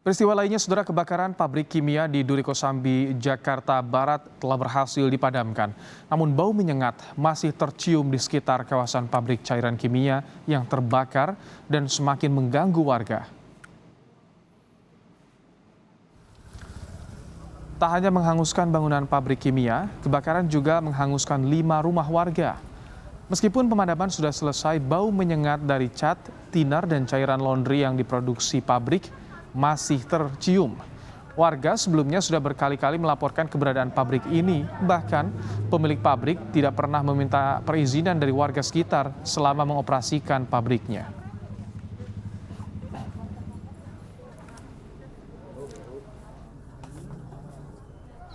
Peristiwa lainnya, saudara, kebakaran pabrik kimia di Duri Kosambi, Jakarta Barat telah berhasil dipadamkan. Namun bau menyengat masih tercium di sekitar kawasan pabrik cairan kimia yang terbakar dan semakin mengganggu warga. Tak hanya menghanguskan bangunan pabrik kimia, kebakaran juga menghanguskan 5 rumah warga. Meskipun pemadaman sudah selesai, bau menyengat dari cat, thinner, dan cairan laundry yang diproduksi pabrik masih tercium. Warga sebelumnya sudah berkali-kali melaporkan keberadaan pabrik ini, bahkan pemilik pabrik tidak pernah meminta perizinan dari warga sekitar selama mengoperasikan pabriknya.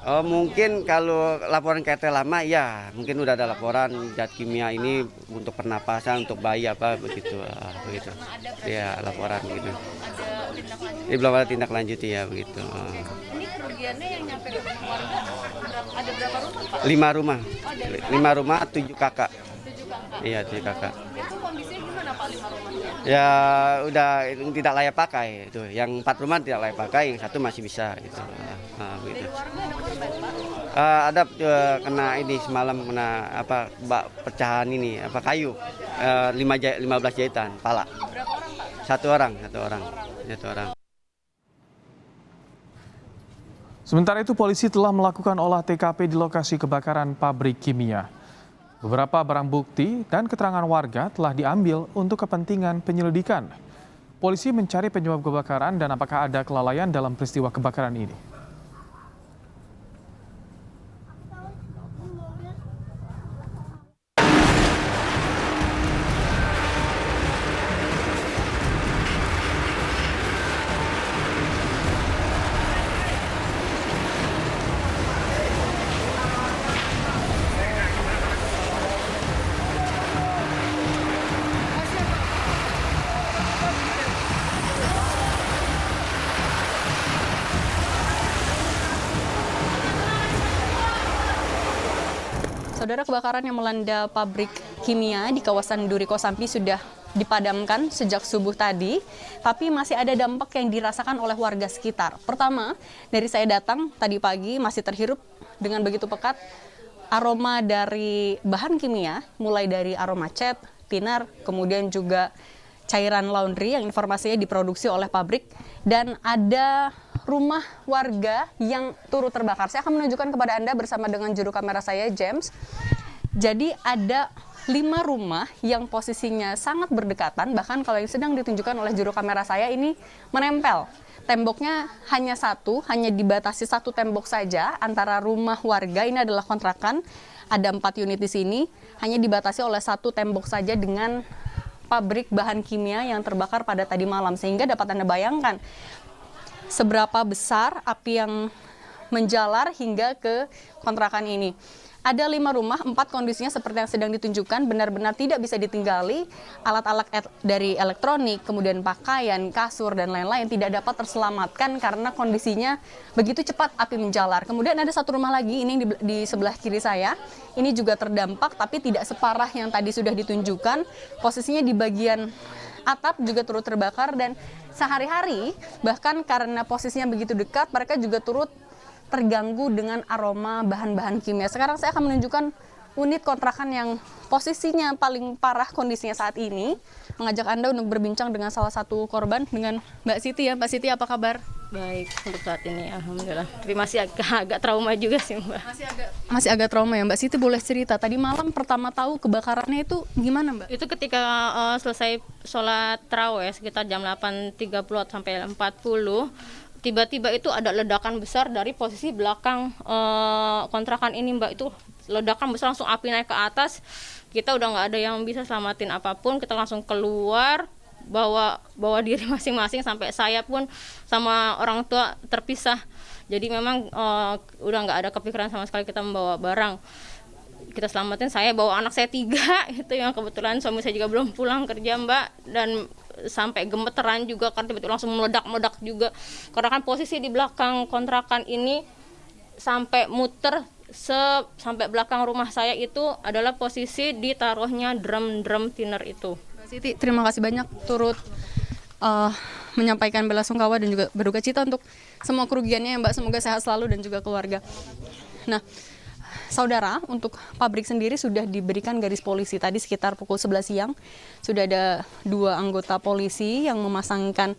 Oh, mungkin kalau laporan KT lama ya mungkin udah ada laporan zat kimia ini untuk pernapasan, untuk bayi apa begitu, begitu. Ya laporan gitu. Ini belum ada tindak lanjut ya begitu. Ini kerugiannya yang nyampe ke warga ada berapa rumah, Pak? 5 rumah, Oh, ada 5 rumah 7 kakak. 7 kakak. Iya 7 kakak. Itu kondisinya gimana, Pak, 5 rumahnya? Ya udah tidak layak pakai itu. Yang 4 rumah tidak layak pakai, yang 1 masih bisa gitu. Begitu. Dari warga ada korban, Pak? Ada kena ini semalam kena apa pecahan ini apa kayu 15 jahitan pala. Berapa orang, Pak? Satu orang. Sementara itu, polisi telah melakukan olah TKP di lokasi kebakaran pabrik kimia. Beberapa barang bukti dan keterangan warga telah diambil untuk kepentingan penyelidikan. Polisi mencari penyebab kebakaran dan apakah ada kelalaian dalam peristiwa kebakaran ini. Saudara, kebakaran yang melanda pabrik kimia di kawasan Duri Kosambi sudah dipadamkan sejak subuh tadi, tapi masih ada dampak yang dirasakan oleh warga sekitar. Pertama, dari saya datang tadi pagi masih terhirup dengan begitu pekat aroma dari bahan kimia, mulai dari aroma cat, thinner, kemudian juga cairan laundry yang informasinya diproduksi oleh pabrik, dan ada rumah warga yang turut terbakar. Saya akan menunjukkan kepada Anda bersama dengan juru kamera saya, James. Jadi ada 5 rumah yang posisinya sangat berdekatan, bahkan kalau yang sedang ditunjukkan oleh juru kamera saya ini menempel. Temboknya hanya satu, hanya dibatasi satu tembok saja antara rumah warga, ini adalah kontrakan, ada 4 unit di sini, hanya dibatasi oleh satu tembok saja dengan pabrik bahan kimia yang terbakar pada tadi malam, sehingga dapat Anda bayangkan seberapa besar api yang menjalar hingga ke kontrakan ini. Ada 5 rumah, 4 kondisinya seperti yang sedang ditunjukkan, benar-benar tidak bisa ditinggali. Alat-alat dari elektronik, kemudian pakaian, kasur, dan lain-lain tidak dapat terselamatkan karena kondisinya begitu cepat api menjalar. Kemudian ada satu rumah lagi, ini di sebelah kiri saya, ini juga terdampak tapi tidak separah yang tadi sudah ditunjukkan. Posisinya di bagian atap juga turut terbakar, dan sehari-hari bahkan karena posisinya begitu dekat, mereka juga turut terganggu dengan aroma bahan-bahan kimia. Sekarang saya akan menunjukkan unit kontrakan yang posisinya paling parah kondisinya saat ini. Mengajak Anda untuk berbincang dengan salah satu korban, dengan Mbak Siti ya. Mbak Siti, apa kabar? Baik untuk saat ini, alhamdulillah. Tapi masih agak trauma juga sih, Mbak. Masih agak trauma ya. Mbak Siti, boleh cerita tadi malam pertama tahu kebakarannya itu gimana, Mbak? Itu ketika selesai sholat tarawih sekitar jam 8.30 sampai 40, tiba-tiba itu ada ledakan besar dari posisi belakang kontrakan ini, Mbak. Itu ledakan besar, langsung api naik ke atas. Kita udah nggak ada yang bisa selamatin apapun, kita langsung keluar, bawa diri masing-masing, sampai saya pun sama orang tua terpisah. Jadi memang udah nggak ada kepikiran sama sekali kita membawa barang. Kita selamatin, saya bawa anak saya 3 itu yang kebetulan suami saya juga belum pulang kerja, Mbak, dan sampai gemeteran juga kan, tiba-tiba langsung meledak juga, karena kan posisi di belakang kontrakan ini sampai muter sampai belakang rumah saya itu adalah posisi ditaruhnya drum thinner itu. Mbak Siti, terima kasih banyak turut menyampaikan belasungkawa dan juga berduka cita untuk semua kerugiannya ya Mbak. Semoga sehat selalu dan juga keluarga. Nah, saudara, untuk pabrik sendiri sudah diberikan garis polisi. Tadi sekitar pukul 11 siang sudah ada 2 anggota polisi yang memasangkan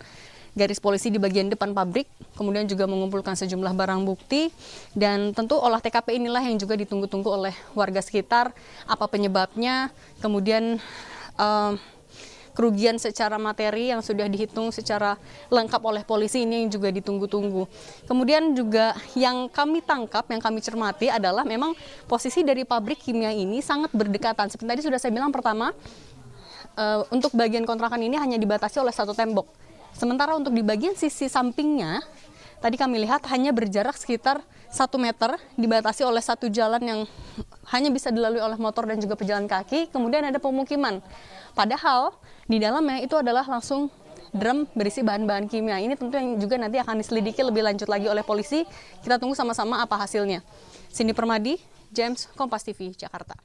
garis polisi di bagian depan pabrik, kemudian juga mengumpulkan sejumlah barang bukti, dan tentu olah TKP inilah yang juga ditunggu-tunggu oleh warga sekitar, apa penyebabnya, kemudian kerugian secara materi yang sudah dihitung secara lengkap oleh polisi ini yang juga ditunggu-tunggu. Kemudian juga yang kami tangkap, yang kami cermati adalah memang posisi dari pabrik kimia ini sangat berdekatan. Seperti tadi sudah saya bilang pertama, untuk bagian kontrakan ini hanya dibatasi oleh satu tembok. Sementara untuk di bagian sisi sampingnya, tadi kami lihat hanya berjarak sekitar 1 meter, dibatasi oleh satu jalan yang hanya bisa dilalui oleh motor dan juga pejalan kaki, kemudian ada pemukiman. Padahal di dalamnya itu adalah langsung drum berisi bahan-bahan kimia. Ini tentu yang juga nanti akan diselidiki lebih lanjut lagi oleh polisi. Kita tunggu sama-sama apa hasilnya. Cindy Permadi, James, Kompas TV, Jakarta.